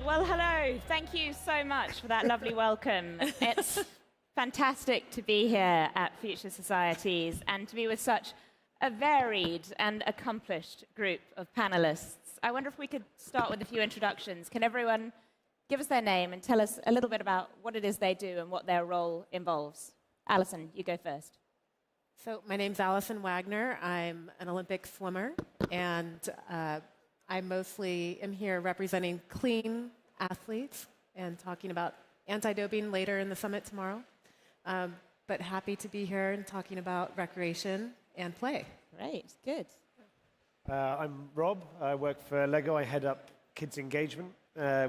Well, hello. Thank you so much for that lovely welcome. It's fantastic to be here at Future Societies and to be with such a varied and accomplished group of panelists. I wonder if we could start with a few introductions. Can everyone give us their name and tell us a little bit about what it is they do and what their role involves? Alison, you go first. So my name's Allison Wagner. I'm an Olympic swimmer, and I mostly am here representing clean athletes and talking about anti-doping later in the summit tomorrow. But happy to be here and talking about recreation and play. Great, good. I'm Rob. I work for Lego. I head up kids engagement,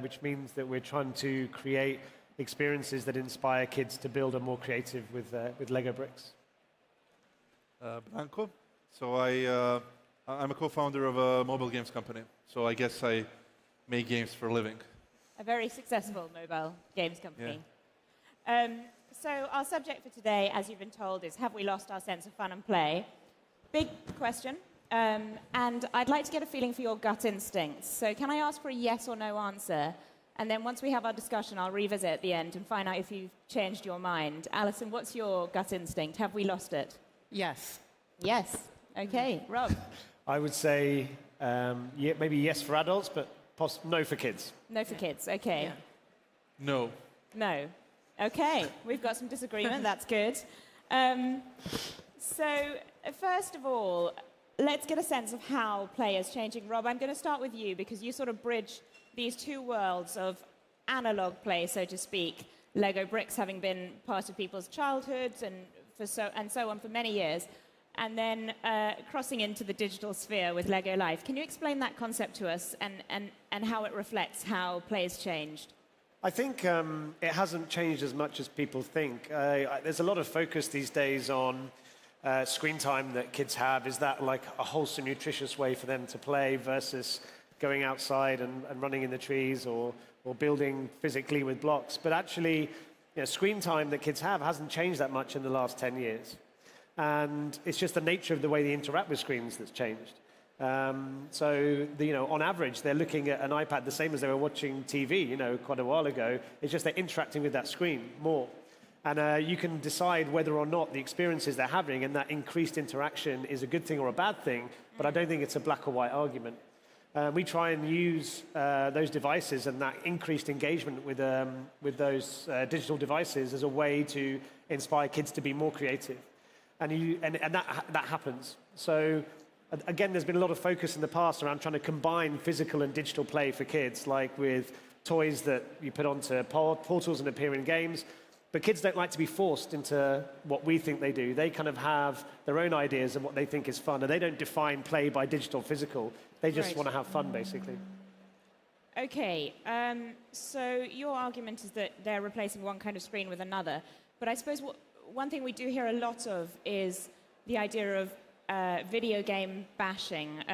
which means that we're trying to create experiences that inspire kids to build a more creative with Lego bricks. Branko. So I'm a co-founder of a mobile games company. So I guess I make games for a living. A very successful mobile games company. Yeah. So our subject for today, as you've been told, is have we lost our sense of fun and play? Big question. And I'd like to get a feeling for your gut instincts. So can I ask for a yes or no answer? And then once we have our discussion, I'll revisit at the end and find out if you've changed your mind. Alison, what's your gut instinct? Have we lost it? Yes. Yes. Okay. Rob? I would say maybe yes for adults, but no for kids. No for kids. Okay. Yeah. No. No. Okay. We've got some disagreement. That's good. So first of all, let's get a sense of how play is changing. Rob, I'm going to start with you because you sort of bridge these two worlds of analog play, so to speak, Lego bricks having been part of people's childhoods and so on for many years, and then crossing into the digital sphere with Lego Life. Can you explain that concept to us and how it reflects how play has changed? I think it hasn't changed as much as people think. There's a lot of focus these days on screen time that kids have. Is that like a wholesome, nutritious way for them to play versus going outside and running in the trees or building physically with blocks? But actually, screen time that kids have hasn't changed that much in the last 10 years. And it's just the nature of the way they interact with screens that's changed. So, on average, they're looking at an iPad the same as they were watching TV, quite a while ago. It's just they're interacting with that screen more. And you can decide whether or not the experiences they're having and that increased interaction is a good thing or a bad thing, but I don't think it's a black or white argument. We try and use those devices and that increased engagement with those digital devices as a way to inspire kids to be more creative. And that happens. So again, there's been a lot of focus in the past around trying to combine physical and digital play for kids, like with toys that you put onto portals and appear in games. But kids don't like to be forced into what we think they do. They kind of have their own ideas of what they think is fun, and they don't define play by digital, physical. They just want to have fun, basically. Okay, so your argument is that they're replacing one kind of screen with another. But I suppose one thing we do hear a lot of is the idea of video game bashing.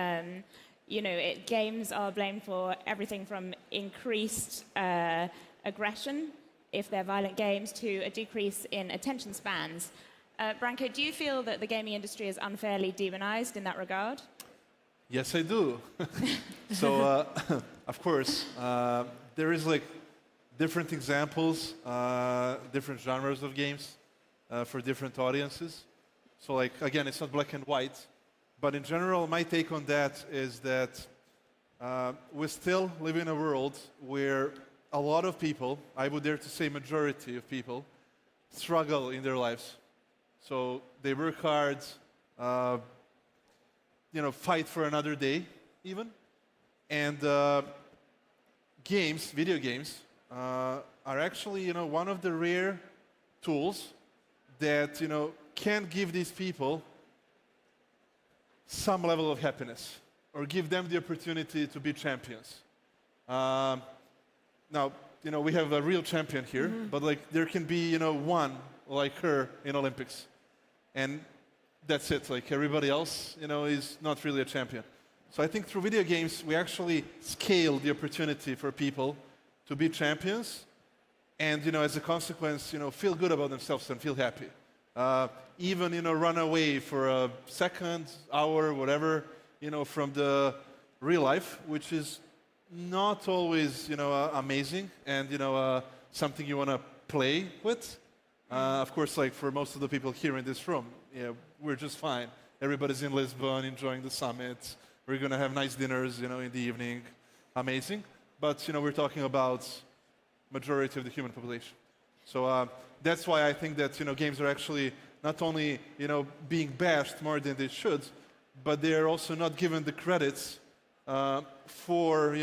Games are blamed for everything from increased aggression, if they're violent games, to a decrease in attention spans. Branko, do you feel that the gaming industry is unfairly demonized in that regard? Yes, I do. So, of course, there is different examples, different genres of games for different audiences. So, again, it's not black and white. But in general, my take on that is that we still live in a world where a lot of people, I would dare to say majority of people, struggle in their lives. So they work hard, fight for another day, even. And video games, are actually, one of the rare tools that, can give these people some level of happiness or give them the opportunity to be champions. Now, we have a real champion here, but there can be, one like her in Olympics. And that's it. Everybody else, is not really a champion. So I think through video games, we actually scale the opportunity for people to be champions and, as a consequence, feel good about themselves and feel happy. Even, run away for a second, hour, whatever, from the real life, which is not always, amazing and, something you want to play with. Of course, like for most of the people here in this room, we're just fine. Everybody's in Lisbon enjoying the summit. We're going to have nice dinners, in the evening. Amazing. But, we're talking about majority of the human population. So that's why I think that, games are actually not only, being bashed more than they should, but they are also not given the credits for,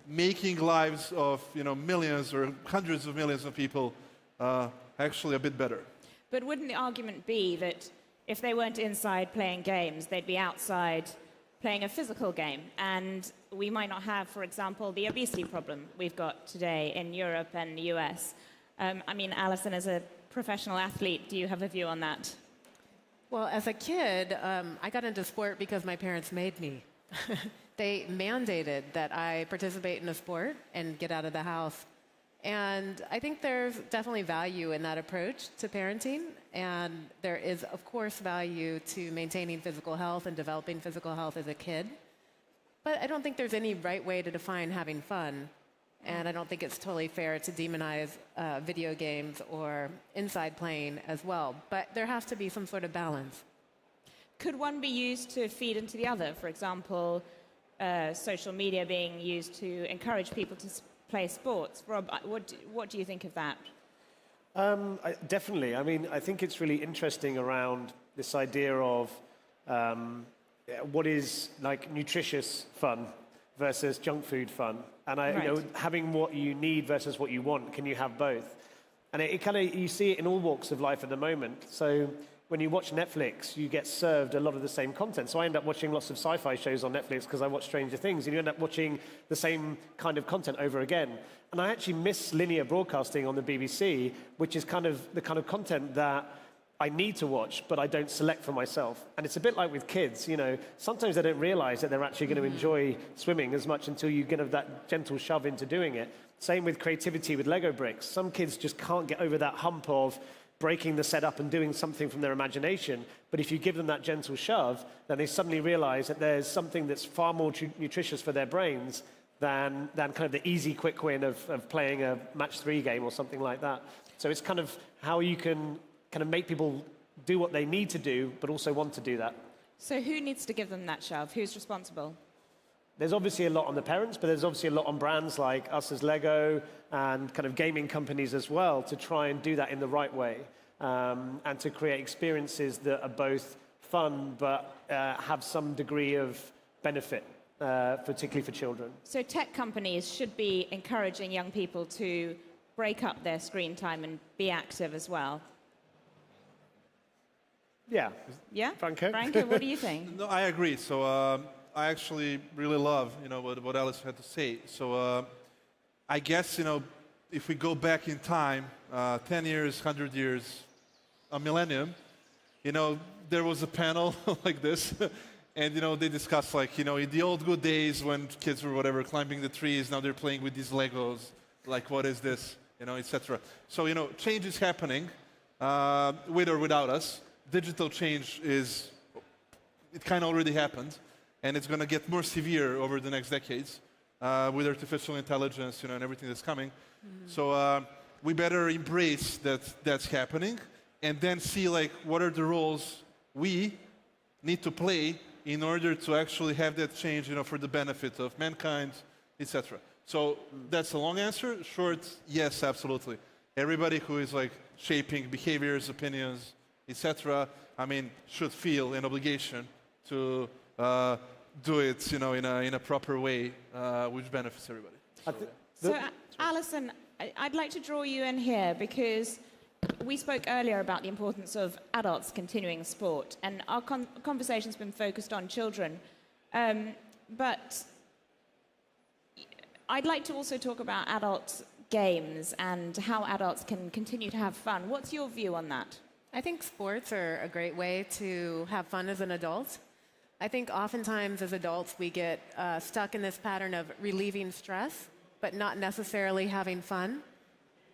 making lives of, millions or hundreds of millions of people actually a bit better. But wouldn't the argument be that if they weren't inside playing games, they'd be outside playing a physical game? And we might not have, for example, the obesity problem we've got today in Europe and the US. Alison, as a professional athlete, do you have a view on that? Well, as a kid, I got into sport because my parents made me. They mandated that I participate in a sport and get out of the house. And I think there's definitely value in that approach to parenting. And there is, of course, value to maintaining physical health and developing physical health as a kid. But I don't think there's any right way to define having fun. And I don't think it's totally fair to demonize video games or inside playing as well. But there has to be some sort of balance. Could one be used to feed into the other? For example, social media being used to encourage people to play sports. Rob, what do you think of that? Definitely. I think it's really interesting around this idea of what is like nutritious fun versus junk food fun. And having what you need versus what you want, can you have both? And it kind of, you see it in all walks of life at the moment. So when you watch Netflix, you get served a lot of the same content. So I end up watching lots of sci-fi shows on Netflix because I watch Stranger Things, and you end up watching the same kind of content over again. And I actually miss linear broadcasting on the BBC, which is kind of the kind of content that I need to watch, but I don't select for myself. And it's a bit like with kids, sometimes they don't realize that they're actually going to enjoy swimming as much until you give that gentle shove into doing it. Same with creativity with Lego bricks. Some kids just can't get over that hump of breaking the setup and doing something from their imagination. But if you give them that gentle shove, then they suddenly realize that there's something that's far more nutritious for their brains than kind of the easy quick win of playing a match 3 game or something like that. So it's kind of how you can kind of make people do what they need to do, but also want to do that. So who needs to give them that shove? Who's responsible? There's obviously a lot on the parents, but there's obviously a lot on brands like us as Lego and kind of gaming companies as well to try and do that in the right way and to create experiences that are both fun but have some degree of benefit, particularly for children. So tech companies should be encouraging young people to break up their screen time and be active as well. Yeah. Yeah? Branko? Branko, what do you think? No, I agree. So I actually really love, what Alice had to say. So I guess, if we go back in time, 10 years, 100 years, a millennium, there was a panel like this. And, they discussed, in the old good days when kids were, whatever, climbing the trees, now they're playing with these Legos. Like, what is this? Etc. So, change is happening, with or without us. Digital change it kind of already happened, and it's going to get more severe over the next decades with artificial intelligence, and everything that's coming. Mm-hmm. So we better embrace that's happening, and then see what are the roles we need to play in order to actually have that change, for the benefit of mankind, etc. So that's a long answer. Short, yes, absolutely. Everybody who is shaping behaviors, opinions, etc. Should feel an obligation to do it, in a proper way, which benefits everybody. So, Alison, I'd like to draw you in here because we spoke earlier about the importance of adults continuing sport, and our conversation's been focused on children. But I'd like to also talk about adult games and how adults can continue to have fun. What's your view on that? I think sports are a great way to have fun as an adult. I think oftentimes as adults we get stuck in this pattern of relieving stress, but not necessarily having fun.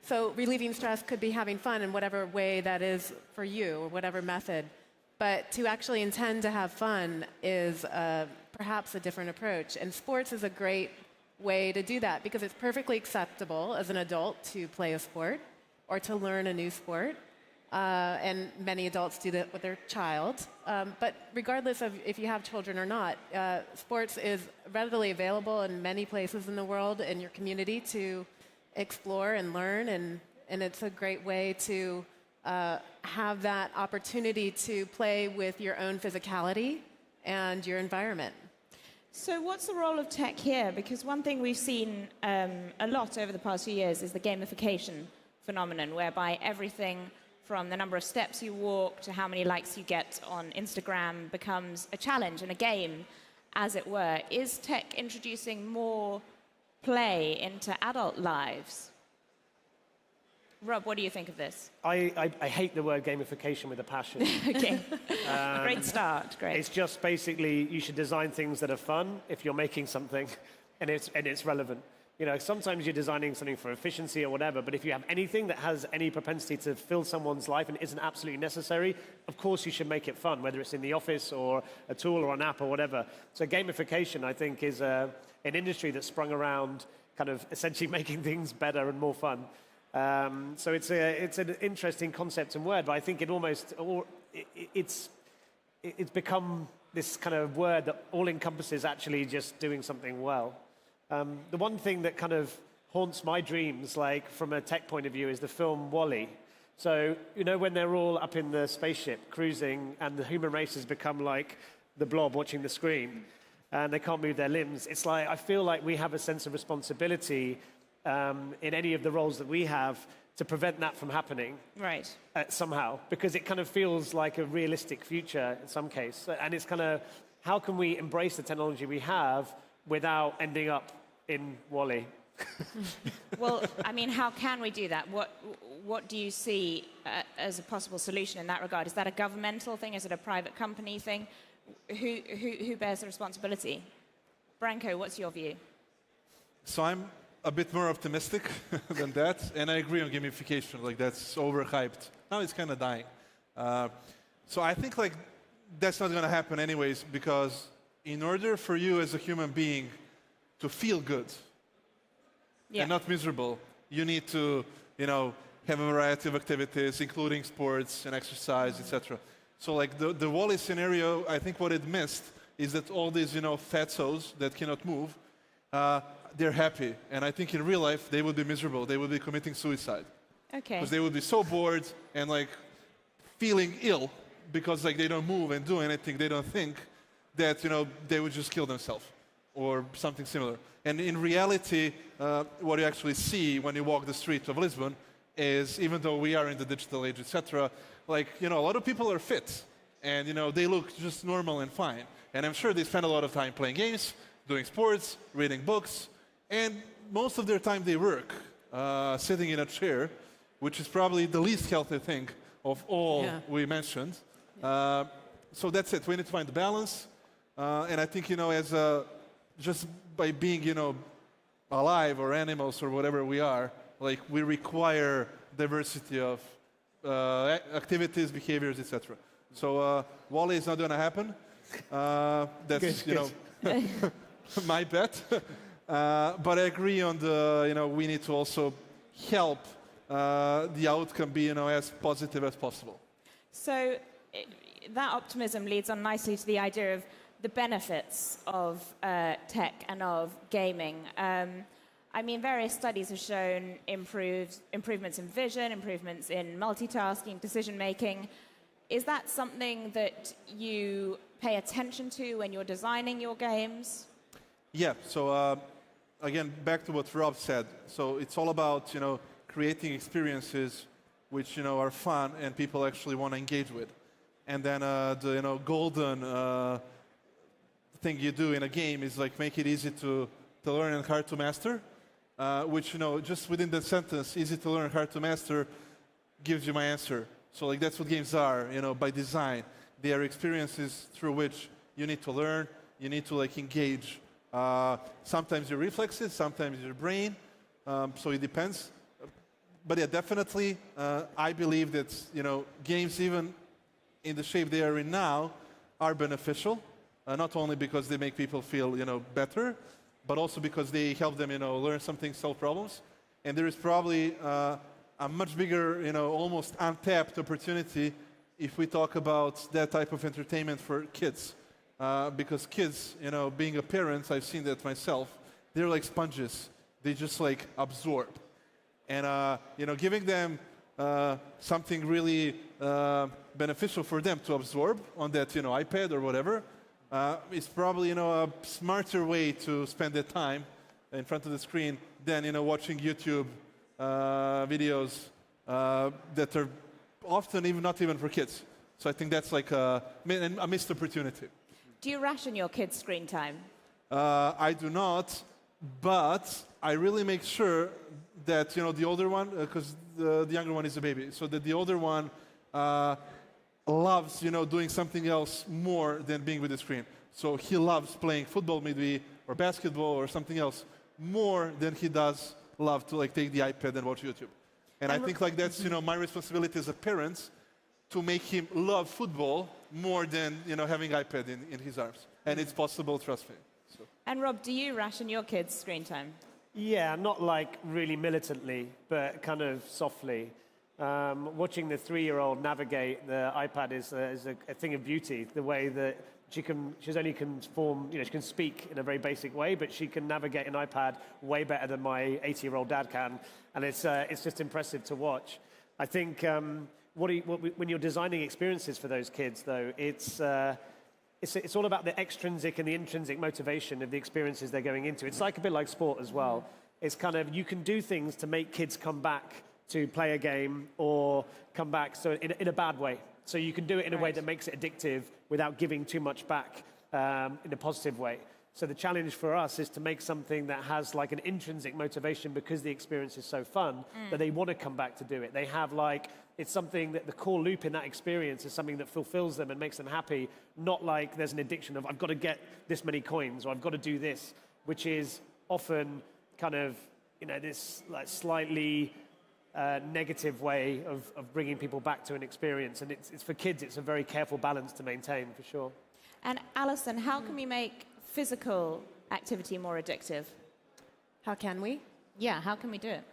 So relieving stress could be having fun in whatever way that is for you or whatever method. But to actually intend to have fun is perhaps a different approach. And sports is a great way to do that because it's perfectly acceptable as an adult to play a sport or to learn a new sport. And many adults do that with their child. But regardless of if you have children or not, sports is readily available in many places in the world in your community to explore and learn. And it's a great way to have that opportunity to play with your own physicality and your environment. So what's the role of tech here? Because one thing we've seen a lot over the past few years is the gamification phenomenon, whereby everything from the number of steps you walk to how many likes you get on Instagram becomes a challenge and a game, as it were. Is tech introducing more play into adult lives? Rob, what do you think of this? I hate the word gamification with a passion. Okay, great start, great. It's just basically you should design things that are fun if you're making something and it's relevant. You know, sometimes you're designing something for efficiency or whatever, but if you have anything that has any propensity to fill someone's life and isn't absolutely necessary, of course you should make it fun, whether it's in the office or a tool or an app or whatever. So gamification, I think, is an industry that's sprung around kind of essentially making things better and more fun. So it's an interesting concept and word, but I think it's become this kind of word that all encompasses actually just doing something well. The one thing that kind of haunts my dreams, like from a tech point of view, is the film WALL-E. So, you know, when they're all up in the spaceship cruising and the human race has become like the blob watching the screen and they can't move their limbs, it's like, I feel like we have a sense of responsibility in any of the roles that we have to prevent that from happening. Right. Somehow, because it kind of feels like a realistic future in some case. And it's kind of, how can we embrace the technology we have without ending up in WALL-E? Well, I mean, how can we do that? What do you see as a possible solution in that regard? Is that a governmental thing? Is it a private company thing? Who bears the responsibility? Branko, what's your view? So I'm a bit more optimistic than that, and I agree on gamification. Like, that's overhyped. Now it's kind of dying. So I think like that's not going to happen anyways, because in order for you as a human being to feel good and not miserable, you need to, you know, have a variety of activities, including sports and exercise, etc. So like the WALL-E scenario, I think what it missed is that all these, you know, fatsos that cannot move, they're happy. And I think in real life, they would be miserable. They would be committing suicide. Okay. Because they would be so bored and like feeling ill because like they don't move and do anything, they don't think, that, you know, they would just kill themselves or something similar. And in reality, what you actually see when you walk the streets of Lisbon is, even though we are in the digital age, etc., like, you know, a lot of people are fit and, you know, they look just normal and fine. And I'm sure they spend a lot of time playing games, doing sports, reading books, and most of their time they work, sitting in a chair, which is probably the least healthy thing of all we mentioned. So that's it. We need to find the balance. And I think, you know, as just by being, you know, alive or animals or whatever we are, like we require diversity of activities, behaviors, etc. So WALL-E is not going to happen. That's, you know, my bet. But I agree on the, you know, we need to also help the outcome be, you know, as positive as possible. So that optimism leads on nicely to the idea of the benefits of tech and of gaming. I mean, various studies have shown improvements in vision, improvements in multitasking, decision-making. Is that something that you pay attention to when you're designing your games? Yeah, so again, back to what Rob said. So it's all about, you know, creating experiences which, you know, are fun and people actually want to engage with. And then the, you know, golden thing you do in a game is like make it easy to learn and hard to master, which, you know, just within the sentence, easy to learn, hard to master, gives you my answer. So like that's what games are, you know, by design. They are experiences through which you need to learn, you need to like engage. Sometimes your reflexes, sometimes your brain, so it depends. But yeah, definitely, I believe that, you know, games, even in the shape they are in now, are beneficial. Not only because they make people feel, you know, better, but also because they help them, learn something, solve problems. And there is probably a much bigger, almost untapped opportunity if we talk about that type of entertainment for kids. Because kids, being a parent, I've seen that myself, they're like sponges. They just like absorb. And, giving them something really beneficial for them to absorb on that, iPad or whatever, is probably, a smarter way to spend their time in front of the screen than, watching YouTube videos that are often not even for kids. So I think that's like a missed opportunity. Do you ration your kids' screen time? I do not, but I really make sure that, the older one, because the younger one is a baby, so that the older one loves, doing something else more than being with the screen. So he loves playing football maybe, or basketball or something else, more than he does love to take the iPad and watch YouTube. And I think that's, my responsibility as a parent to make him love football more than, having iPad in his arms. And it's possible, trust me. So. And Rob, do you ration your kids' screen time? Yeah, not like really militantly, but kind of softly. Watching the 3-year-old navigate the iPad is a thing of beauty. The way that she only can form, she can speak in a very basic way, but she can navigate an iPad way better than my 80-year-old dad can, and it's just impressive to watch. I think when you're designing experiences for those kids, though, it's all about the extrinsic and the intrinsic motivation of the experiences they're going into. It's like a bit like sport as well. It's kind of, you can do things to make kids come back to play a game or come back in a bad way. So you can do it in a way that makes it addictive without giving too much back in a positive way. So the challenge for us is to make something that has like an intrinsic motivation because the experience is so fun that they want to come back to do it. They have it's something that the core loop in that experience is something that fulfills them and makes them happy, not like there's an addiction of I've got to get this many coins or I've got to do this, which is often kind of, this like slightly negative way of bringing people back to an experience. And it's for kids, it's a very careful balance to maintain, for sure. And Alison, how can we make physical activity more addictive? How can we? Yeah, how can we do it?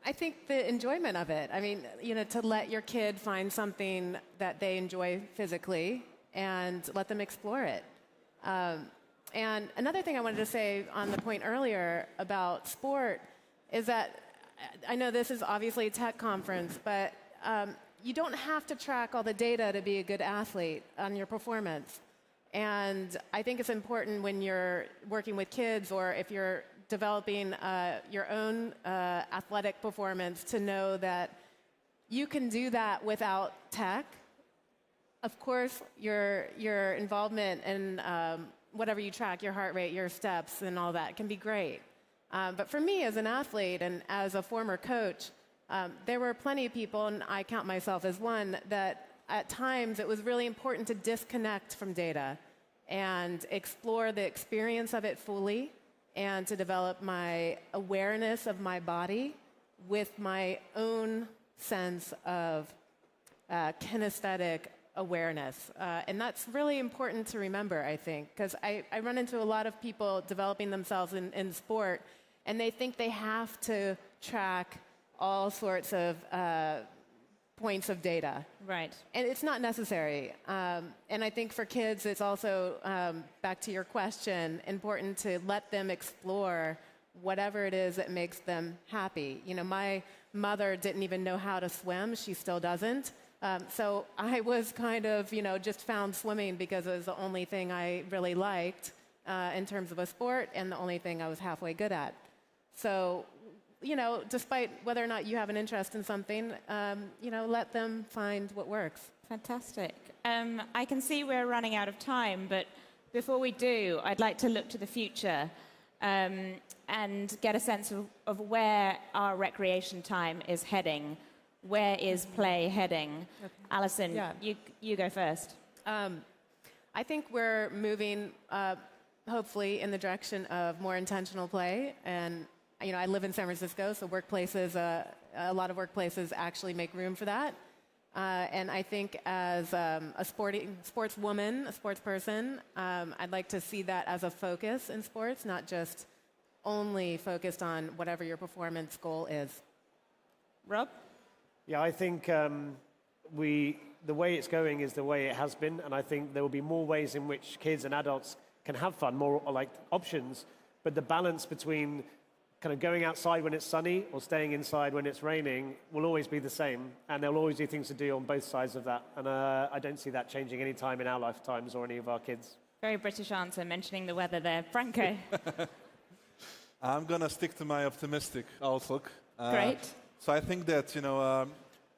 I think the enjoyment of it. I mean, to let your kid find something that they enjoy physically and let them explore it. And another thing I wanted to say on the point earlier about sport is that I know this is obviously a tech conference, but you don't have to track all the data to be a good athlete on your performance. And I think it's important when you're working with kids or if you're developing your own athletic performance to know that you can do that without tech. Of course, your involvement in whatever you track, your heart rate, your steps, and all that can be great. But for me as an athlete and as a former coach, there were plenty of people, and I count myself as one, that at times it was really important to disconnect from data and explore the experience of it fully and to develop my awareness of my body with my own sense of kinesthetic awareness. And that's really important to remember, I think, because I run into a lot of people developing themselves in sport, and they think they have to track all sorts of points of data. Right. And it's not necessary. And I think for kids, it's also, back to your question, important to let them explore whatever it is that makes them happy. My mother didn't even know how to swim. She still doesn't. So I was kind of, just found swimming because it was the only thing I really liked in terms of a sport and the only thing I was halfway good at. So, despite whether or not you have an interest in something, let them find what works. Fantastic. I can see we're running out of time, but before we do, I'd like to look to the future and get a sense of where our recreation time is heading. Where is play heading? Okay. Alison, you go first. I think we're moving, hopefully, in the direction of more intentional play. And, I live in San Francisco, so workplaces, a lot of workplaces actually make room for that. And I think as a sportswoman, a sports person, I'd like to see that as a focus in sports, not just only focused on whatever your performance goal is. Rob? Yeah, I think the way it's going is the way it has been, and I think there will be more ways in which kids and adults can have fun, more like options. But the balance between kind of going outside when it's sunny or staying inside when it's raining will always be the same, and there'll always be things to do on both sides of that. And I don't see that changing any time in our lifetimes or any of our kids. Very British answer, mentioning the weather there. Branko? I'm going to stick to my optimistic outlook. Great. So I think that,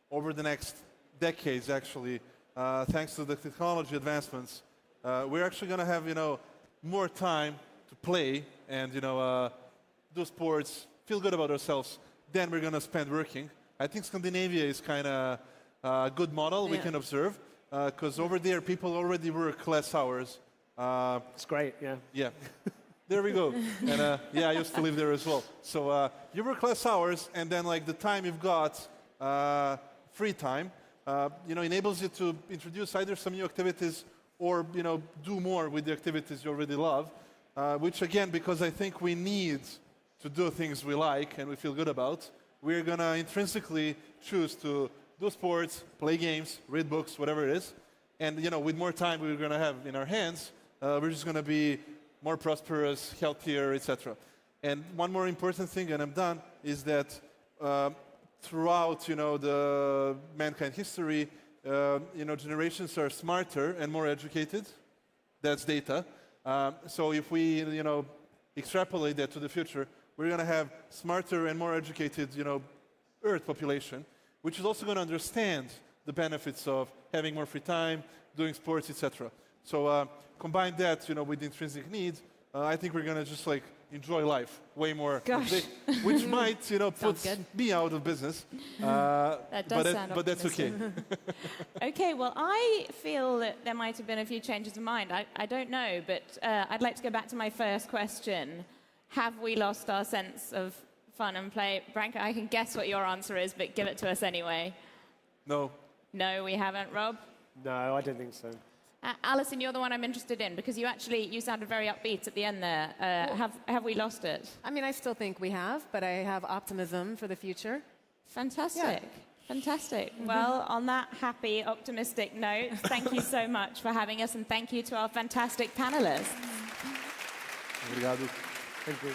over the next decades, actually, thanks to the technology advancements, we're actually going to have, more time to play and, do sports, feel good about ourselves, than we're going to spend working. I think Scandinavia is kind of a good model we can observe, because over there, people already work less hours. It's great, yeah. Yeah. There we go. And I used to live there as well. So you work less hours, and then like the time you've got, free time, enables you to introduce either some new activities or do more with the activities you already love. Which again, because I think we need to do things we like and we feel good about, we're gonna intrinsically choose to do sports, play games, read books, whatever it is. And with more time we're gonna have in our hands, we're just gonna be more prosperous, healthier, etc. And one more important thing, and I'm done, is that throughout the mankind history, generations are smarter and more educated. That's data. So if we extrapolate that to the future, we're going to have smarter and more educated Earth population, which is also going to understand the benefits of having more free time, doing sports, etc. So combine that with the intrinsic needs, I think we're going to just enjoy life way more. Gosh. Which might put me out of business. That does sound but that's okay. Okay, well, I feel that there might have been a few changes of mind. I don't know, but I'd like to go back to my first question. Have we lost our sense of fun and play? Branko, I can guess what your answer is, but give it to us anyway. No. No, we haven't. Rob? No, I don't think so. Alison, you're the one I'm interested in, because you sounded very upbeat at the end there. Have we lost it? I mean, I still think we have, but I have optimism for the future. Fantastic. Yeah. Fantastic. Well, on that happy, optimistic note, thank you so much for having us, and thank you to our fantastic panelists. Obrigado. Thank you.